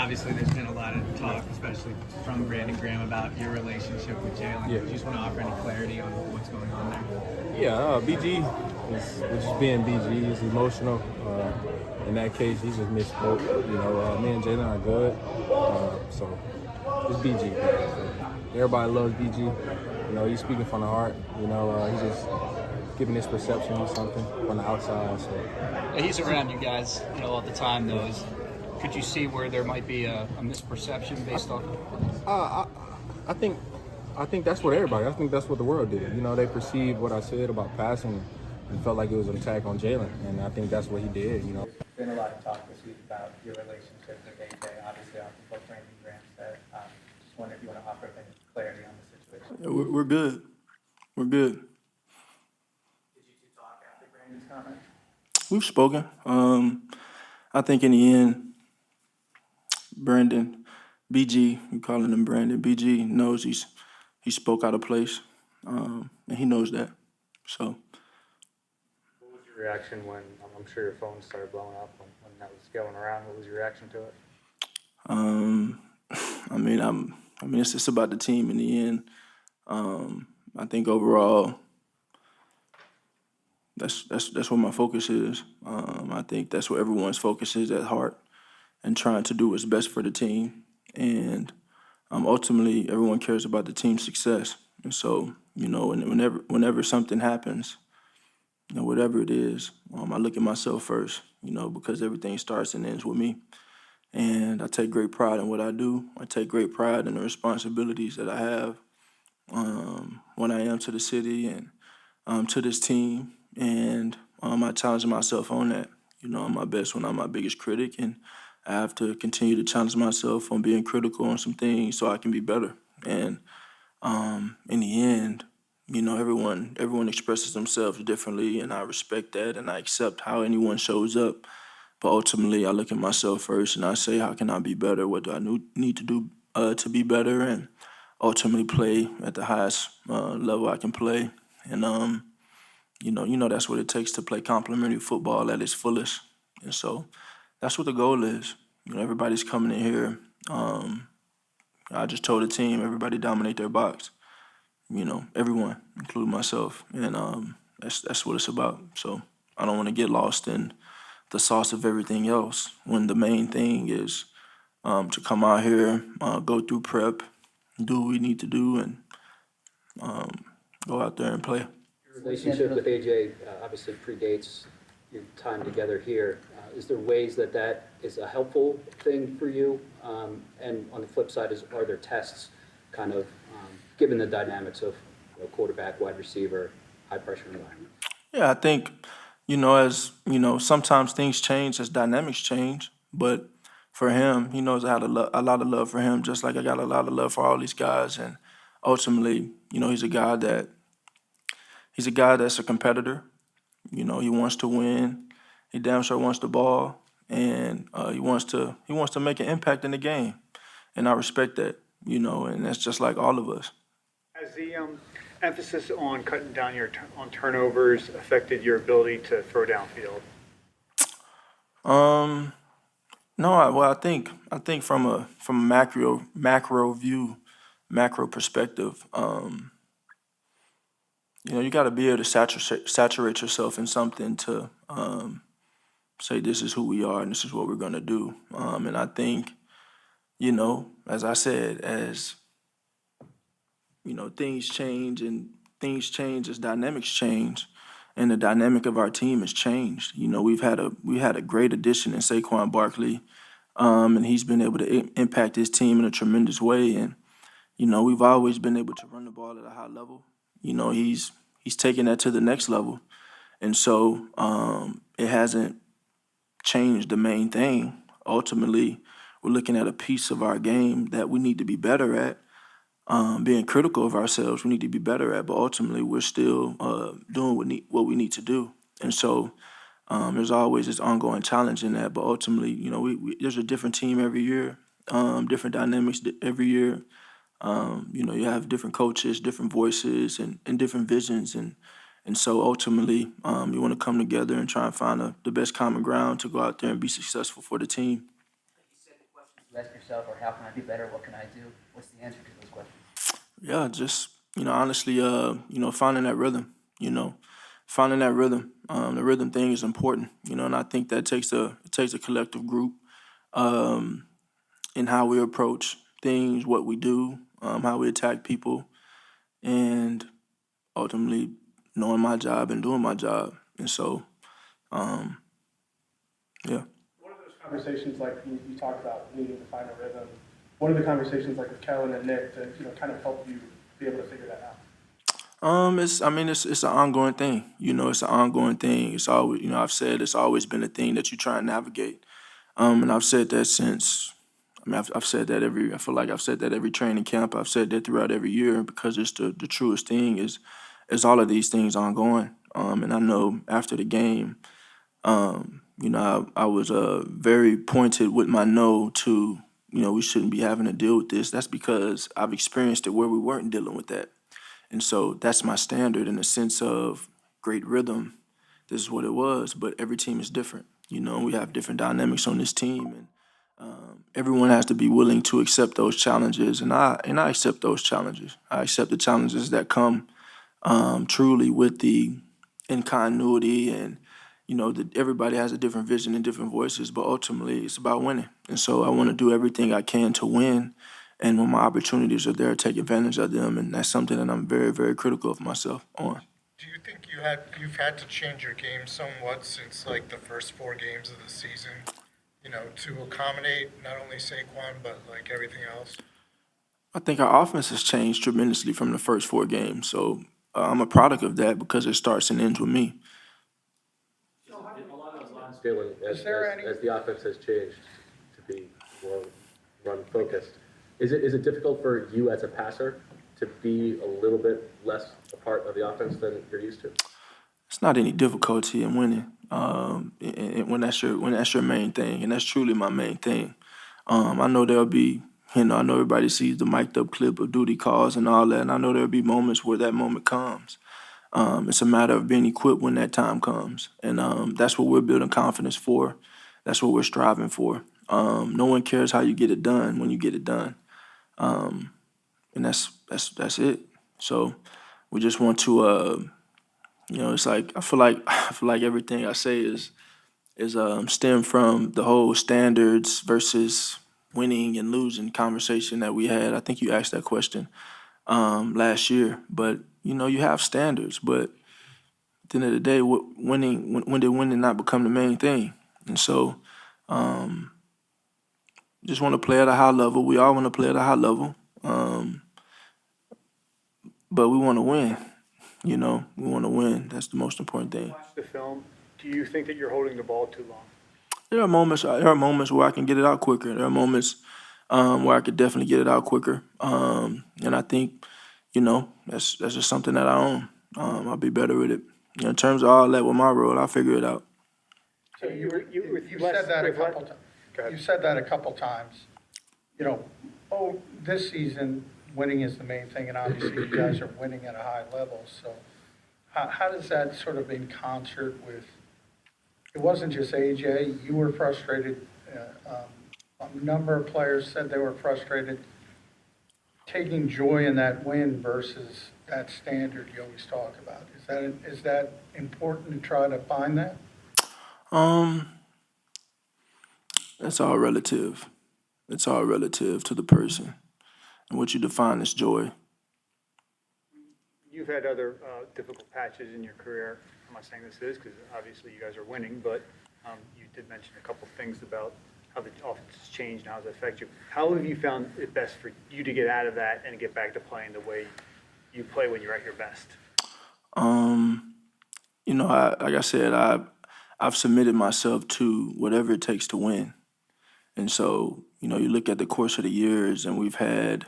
Obviously, there's been a lot of talk, especially from Brandon Graham, about your relationship with Jalen. Yeah. Do you just want to offer any clarity on what's going on there? Yeah, BG was just being BG. He's emotional. In that case, he just misspoke. Me and Jalen are good. So it's BG. Everybody loves BG. He's speaking from the heart. He's just giving his perception of something from the outside. So Yeah, he's around you guys, all the time. Though, could you see where there might be a misperception based off of? I think that's what everybody. I think that's what the world did. They perceived what I said about passing and felt like it was an attack on Jalen, and I think that's what he did. There's been a lot of talk this week about your relationship with AJ. Obviously, off of what Brandon Graham said. Just wonder if you want to offer any clarity on the situation. Yeah, we're good. We're good. Did you two talk after Brandon's comment? We've spoken. I think in the end, Brandon, BG, we calling him Brandon. BG knows he spoke out of place, and he knows that. So. What was your reaction when I'm sure your phone started blowing up when that was going around? What was your reaction to it? It's just about the team in the end. I think overall, that's what my focus is. I think that's what everyone's focus is at heart, and trying to do what's best for the team. And ultimately, everyone cares about the team's success. And so, whenever something happens, whatever it is, I look at myself first, because everything starts and ends with me. And I take great pride in what I do. I take great pride in the responsibilities that I have when I am to the city and to this team. And I challenge myself on that. I'm my best when I'm my biggest critic, and I have to continue to challenge myself on being critical on some things so I can be better. And in the end, everyone expresses themselves differently, and I respect that, and I accept how anyone shows up. But ultimately, I look at myself first, and I say, how can I be better? What do I need to do to be better? And ultimately play at the highest level I can play. And that's what it takes to play complementary football at its fullest. And so that's what the goal is. Everybody's coming in here. I just told the team, everybody dominate their box. Everyone, including myself. And that's what it's about. So I don't want to get lost in the sauce of everything else when the main thing is to come out here, go through prep, do what we need to do, and go out there and play. Your relationship with AJ obviously predates your time together here. Is there ways that is a helpful thing for you? And on the flip side, are there tests kind of given the dynamics of quarterback, wide receiver, high pressure environment? Yeah, I think, sometimes things change as dynamics change, but for him, he knows I had a lot of love for him, just like I got a lot of love for all these guys. And ultimately, he's a guy that's a competitor. He wants to win. He damn sure wants the ball, and he wants to make an impact in the game. And I respect that, and that's just like all of us. Has the emphasis on cutting down on turnovers affected your ability to throw downfield? No, I think from a macro view, macro perspective, you got to be able to saturate yourself in something to say this is who we are and this is what we're gonna do. And I think, as I said, as things change as dynamics change, and the dynamic of our team has changed. We had a great addition in Saquon Barkley, and he's been able to impact his team in a tremendous way. And we've always been able to run the ball at a high level. He's taken that to the next level, and so it hasn't changed the main thing. Ultimately, we're looking at a piece of our game that we need to be better at. Being critical of ourselves, we need to be better at, but ultimately we're still doing what we need to do. And so there's always this ongoing challenge in that, but ultimately, there's a different team every year, different dynamics every year. You have different coaches, different voices, and different visions. And so ultimately, you want to come together and try and find the best common ground to go out there and be successful for the team. Like you said, the questions you ask yourself, or how can I be better? What can I do? What's the answer to those questions? Yeah, just honestly, finding that rhythm. Finding that rhythm. The rhythm thing is important. And I think that takes a collective group in how we approach things, what we do, how we attack people, and ultimately knowing my job and doing my job. And so, yeah. One of those conversations, like you talked about needing to find a rhythm, what are the conversations like with Kellen and Nick to kind of help you be able to figure that out? It's an ongoing thing. It's an ongoing thing. It's always, I've said it's always been a thing that you try and navigate. And I've said that since. I've said that I feel like I've said that every training camp. I've said that throughout every year because it's the truest thing is all of these things ongoing. And I know after the game, I was very pointed with my no to, we shouldn't be having to deal with this. That's because I've experienced it where we weren't dealing with that. And so that's my standard in the sense of great rhythm. This is what it was, but every team is different. We have different dynamics on this team, and everyone has to be willing to accept those challenges. And I accept those challenges. I accept the challenges that come truly with the in continuity, and that everybody has a different vision and different voices, but ultimately it's about winning. And so I want to do everything I can to win. And when my opportunities are there, take advantage of them. And that's something that I'm very, very critical of myself on. Do you think you've had to change your game somewhat since like the first 4 games of the season, to accommodate not only Saquon but like everything else? I think our offense has changed tremendously from the first 4 games. So I'm a product of that because it starts and ends with me. Jalen, as the offense has changed to be more run-focused, is it difficult for you as a passer to be a little bit less a part of the offense than you're used to? It's not any difficulty in winning when that's your main thing, and that's truly my main thing. I know there'll be, I know everybody sees the mic'd up clip of duty calls and all that, and I know there'll be moments where that moment comes. It's a matter of being equipped when that time comes, and that's what we're building confidence for. That's what we're striving for. No one cares how you get it done when you get it done, and that's it. So we just want to, it's like I feel like everything I say is stem from the whole standards versus winning and losing conversation that we had. I think you asked that question last year, but you have standards, but at the end of the day, when did winning not become the main thing? And so, just want to play at a high level. We all want to play at a high level, but we want to win. We want to win. That's the most important thing. Watch the film. Do you think that you're holding the ball too long? There are moments where I can get it out quicker. There are moments where I could definitely get it out quicker. And I think, that's just something that I own. I'll be better with it. In terms of all that with my role, I'll figure it out. So you said that a couple times. You said that a couple times. This season, winning is the main thing, and obviously you guys are winning at a high level. So how does that sort of in concert with, it wasn't just AJ, you were frustrated, a number of players said they were frustrated, taking joy in that win versus that standard you always talk about. Is that important to try to find that? That's all relative. It's all relative to the person and what you define as joy. You've had other difficult patches in your career. I'm not saying this is because obviously you guys are winning, but you did mention a couple things about how the offense has changed and how it's affected you. How have you found it best for you to get out of that and get back to playing the way you play when you're at your best? Like I said, I've submitted myself to whatever it takes to win. And so, you look at the course of the years and we've had,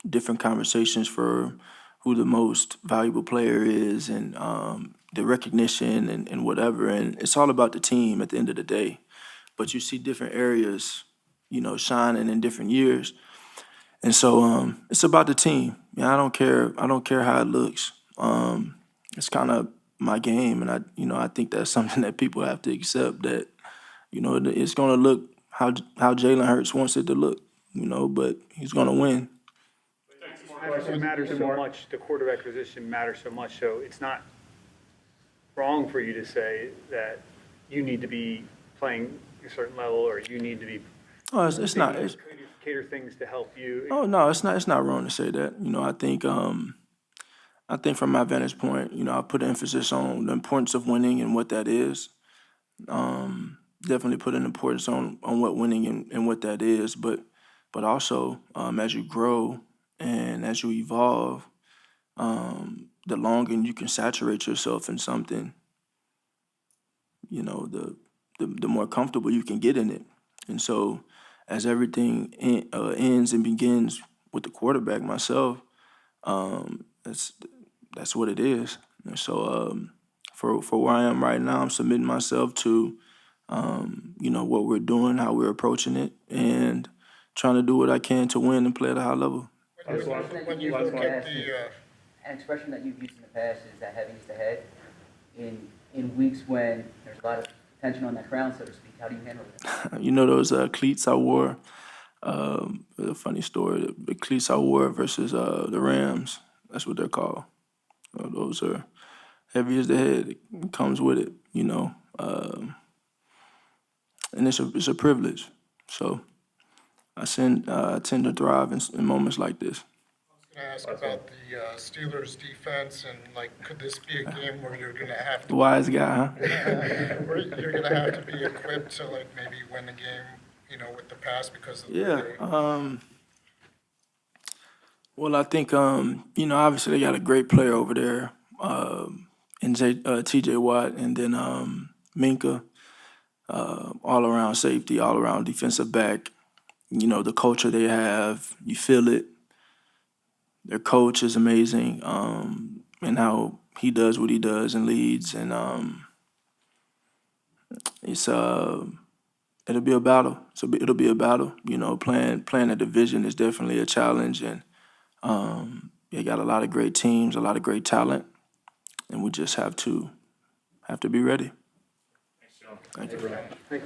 different conversations for who the most valuable player is and the recognition and whatever. And it's all about the team at the end of the day. But you see different areas, shining in different years. And so it's about the team. I don't care how it looks. It's kind of my game, and I think that's something that people have to accept, that it's going to look how Jalen Hurts wants it to look, you know, but he's gonna win. It matters so much, the quarterback position matters so much, so it's not wrong for you to say that you need to be playing a certain level, or you need to be Oh, it's not. It's, cater things to help you. oh no, it's not. It's not wrong to say that. You know, I think from my vantage point, you know, I put emphasis on the importance of winning and what that is. Definitely put an importance on what winning and what that is, but also as you grow and as you evolve, the longer you can saturate yourself in something, you know, the more comfortable you can get in it. And so, as everything ends and begins with the quarterback, myself, that's what it is. And so, for where I am right now, I'm submitting myself to, you know, what we're doing, how we're approaching it, and trying to do what I can to win and play at a high level. When you look at An expression that you've used in the past is that heavy is the head. In weeks when there's a lot of tension on that crown, so to speak, how do you handle it? You know those cleats I wore? A funny story. The cleats I wore versus the Rams. That's what they're called. Those are heavy as the head. It comes with it, you know. And it's a privilege. So I tend to thrive in moments like this. I was going to ask about the Steelers defense, and like, could this be a game where you're going to have to Wise guy, huh? where you're going to have to be equipped to like maybe win the game, you know, with the pass because of the Yeah. Well, I think you know, obviously they got a great player over there, in T.J. Watt, and then Minka, all around safety, all around defensive back. You know, the culture they have, you feel it. Their coach is amazing, and how he does what he does and leads, and it's it'll be a battle. So it'll be a battle. You know, playing a division is definitely a challenge, and they got a lot of great teams, a lot of great talent, and we just have to be ready. Thank you.